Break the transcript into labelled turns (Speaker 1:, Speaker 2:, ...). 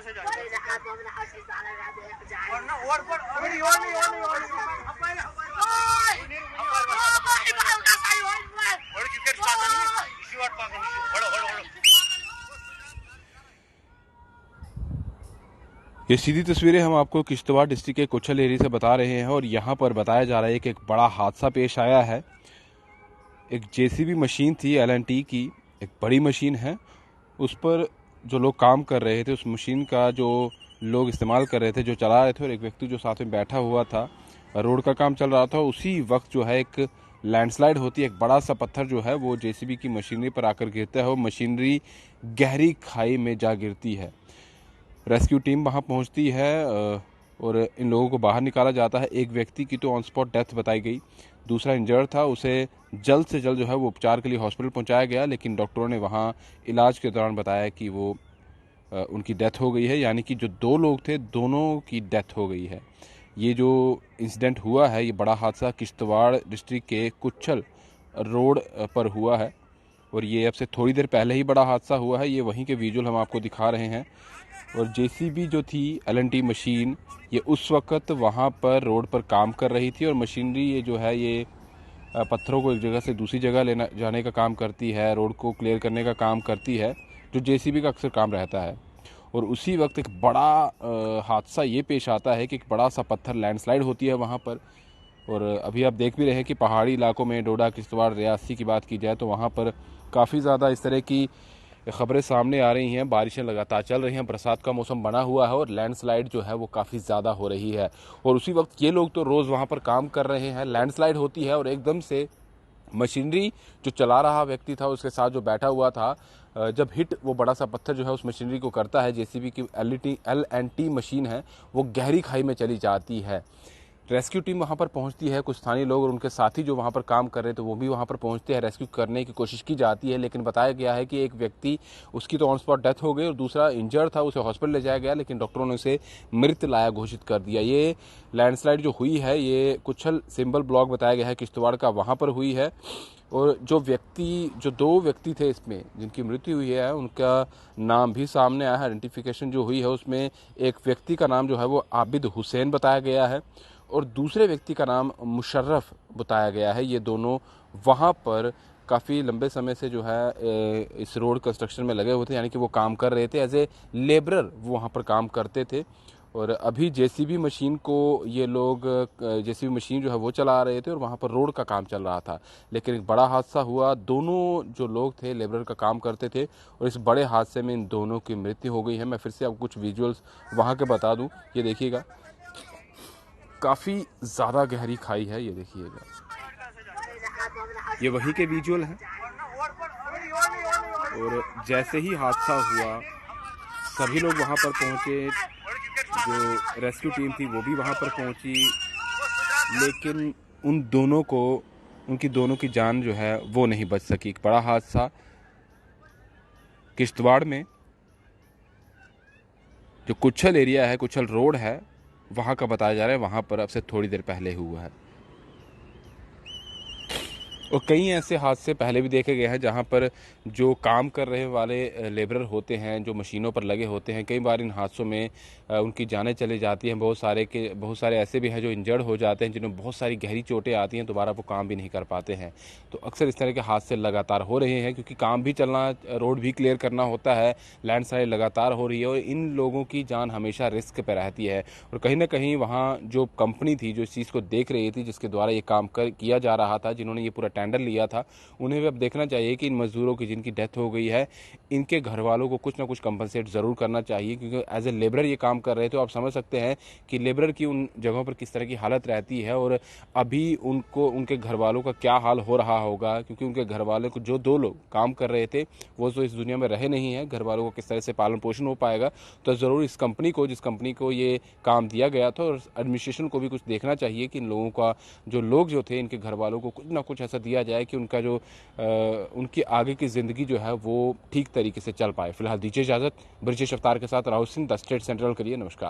Speaker 1: ये सीधी तस्वीरें हम आपको किश्तवाड़ डिस्ट्रिक्ट के कुछल एरिया से बता रहे हैं और यहाँ पर बताया जा रहा है कि एक बड़ा हादसा पेश आया है। एक जेसीबी मशीन थी एल&टी की, एक बड़ी मशीन है। उस पर जो लोग काम कर रहे थे, उस मशीन का जो लोग इस्तेमाल कर रहे थे, जो चला रहे थे, और एक व्यक्ति जो साथ में बैठा हुआ था, रोड का काम चल रहा था। उसी वक्त जो है एक लैंडस्लाइड होती है, एक बड़ा सा पत्थर जो है वो जेसीबी की मशीनरी पर आकर गिरता है और मशीनरी गहरी खाई में जा गिरती है। रेस्क्यू टीम वहां पहुंचती है और इन लोगों को बाहर निकाला जाता है। एक व्यक्ति की तो ऑन स्पॉट डेथ बताई गई, दूसरा इंजर्ड था। उसे जल्द से जल्द जो है वो उपचार के लिए हॉस्पिटल पहुंचाया गया, लेकिन डॉक्टरों ने वहां इलाज के दौरान बताया कि वो उनकी डेथ हो गई है। यानी कि जो दो लोग थे, दोनों की डेथ हो गई है। ये जो इंसिडेंट हुआ है, ये बड़ा हादसा किश्तवाड़ डिस्ट्रिक्ट के कुछल रोड पर हुआ है और ये अब से थोड़ी देर पहले ही बड़ा हादसा हुआ है। ये वहीं के विजुअल हम आपको दिखा रहे हैं। और जेसीबी जो थी एल&टी मशीन, ये उस वक्त वहाँ पर रोड पर काम कर रही थी और मशीनरी ये जो है ये पत्थरों को एक जगह से दूसरी जगह लेना जाने का काम करती है, रोड को क्लियर करने का काम करती है, जो जेसीबी का अक्सर काम रहता है। और उसी वक्त एक बड़ा हादसा ये पेश आता है कि एक बड़ा सा पत्थर लैंडस्लाइड होती है वहाँ पर। और अभी आप देख भी रहे हैं कि पहाड़ी इलाकों में डोडा, किश्तवाड़, रियासी की बात की जाए तो वहाँ पर काफ़ी ज़्यादा इस तरह की खबरें सामने आ रही हैं। बारिशें लगातार चल रही हैं, बरसात का मौसम बना हुआ है और लैंडस्लाइड जो है वो काफ़ी ज़्यादा हो रही है। और उसी वक्त ये लोग तो रोज़ वहाँ पर काम कर रहे हैं, लैंडस्लाइड होती है और एकदम से मशीनरी जो चला रहा व्यक्ति था, उसके साथ जो बैठा हुआ था, जब हिट वो बड़ा सा पत्थर जो है उस मशीनरी को करता है, जेसीबी की एल&टी मशीन है, वो गहरी खाई में चली जाती है। रेस्क्यू टीम वहां पर पहुंचती है, कुछ स्थानीय लोग और उनके साथी जो वहां पर काम कर रहे थे वो भी वहां पर पहुंचते हैं। रेस्क्यू करने की कोशिश की जाती है, लेकिन बताया गया है कि एक व्यक्ति, उसकी तो ऑन स्पॉट डेथ हो गई और दूसरा इंजर्ड था, उसे हॉस्पिटल ले जाया गया, लेकिन डॉक्टरों ने उसे मृत लाया घोषित कर दिया। ये लैंडस्लाइड जो हुई है, ये कुछल सिंबल ब्लॉक बताया गया है किश्तवाड़ का, वहां पर हुई है। और जो दो व्यक्ति थे इसमें जिनकी मृत्यु हुई है, उनका नाम भी सामने आया है। आइडेंटिफिकेशन जो हुई है उसमें एक व्यक्ति का नाम जो है वो आबिद हुसैन बताया गया है और दूसरे व्यक्ति का नाम मुशर्रफ बताया गया है। ये दोनों वहाँ पर काफ़ी लंबे समय से जो है इस रोड कंस्ट्रक्शन में लगे हुए थे, यानी कि वो काम कर रहे थे, एज ए लेबरर वो वहाँ पर काम करते थे। और अभी जेसीबी मशीन जो है वो चला रहे थे और वहाँ पर रोड का काम चल रहा था, लेकिन एक बड़ा हादसा हुआ। दोनों जो लोग थे लेबरर का काम करते थे और इस बड़े हादसे में इन दोनों की मृत्यु हो गई है। मैं फिर से आपको कुछ विजुअल्स वहाँ के बता दूँ, ये देखिएगा, काफ़ी ज़्यादा गहरी खाई है, ये देखिएगा, ये वहीं के विजुअल हैं। और जैसे ही हादसा हुआ सभी लोग वहाँ पर पहुँचे, जो रेस्क्यू टीम थी वो भी वहाँ पर पहुँची, लेकिन उनकी दोनों की जान जो है वो नहीं बच सकी। एक बड़ा हादसा किश्तवाड़ में जो कुछल एरिया है, कुछल रोड है, वहाँ का बताया जा रहा है, वहाँ पर अब से थोड़ी देर पहले हुआ है। और कई ऐसे हादसे पहले भी देखे गए हैं जहाँ पर जो काम कर रहे वाले लेबरर होते हैं, जो मशीनों पर लगे होते हैं, कई बार इन हादसों में उनकी जानें चली जाती हैं। बहुत सारे ऐसे भी हैं जो इंजर्ड हो जाते हैं, जिन्हें बहुत सारी गहरी चोटें आती हैं, दोबारा वो काम भी नहीं कर पाते हैं। तो अक्सर इस तरह के हादसे लगातार हो रहे हैं, क्योंकि काम भी चलना, रोड भी क्लियर करना होता है, लैंडस्लाइड लगातार हो रही है और इन लोगों की जान हमेशा रिस्क पर रहती है। और कहीं ना कहीं वहाँ जो कंपनी थी जो इस चीज़ को देख रही थी, जिसके द्वारा ये काम किया जा रहा था, जिन्होंने ये पूरा टेंडर लिया था, उन्हें भी अब देखना चाहिए कि इन मजदूरों की जिनकी डेथ हो गई है, इनके घर वालों को कुछ ना कुछ कंपनसेट ज़रूर करना चाहिए, क्योंकि एज ए लेबरर ये काम कर रहे थे। तो आप समझ सकते हैं कि लेबरर की उन जगहों पर किस तरह की हालत रहती है और अभी उनके घर वालों का क्या हाल हो रहा होगा, क्योंकि उनके घर वालों को, जो दो लोग काम कर रहे थे, वो तो इस दुनिया में रहे नहीं है, घर वालों को किस तरह से पालन पोषण हो पाएगा। तो ज़रूर इस कंपनी को, जिस कंपनी को ये काम दिया गया था, और एडमिनिस्ट्रेशन को भी कुछ देखना चाहिए कि इन लोगों का, जो लोग जो थे, इनके घर वालों को कुछ ना कुछ ऐसा दिया जाए कि उनका जो उनकी आगे की ज़िंदगी जो है वो ठीक तरीके से चल पाए। फिलहाल दीजिए इजाज़त। ब्रिजेश अवतार के साथ Rahul Singh, the state central के लिए। नमस्कार।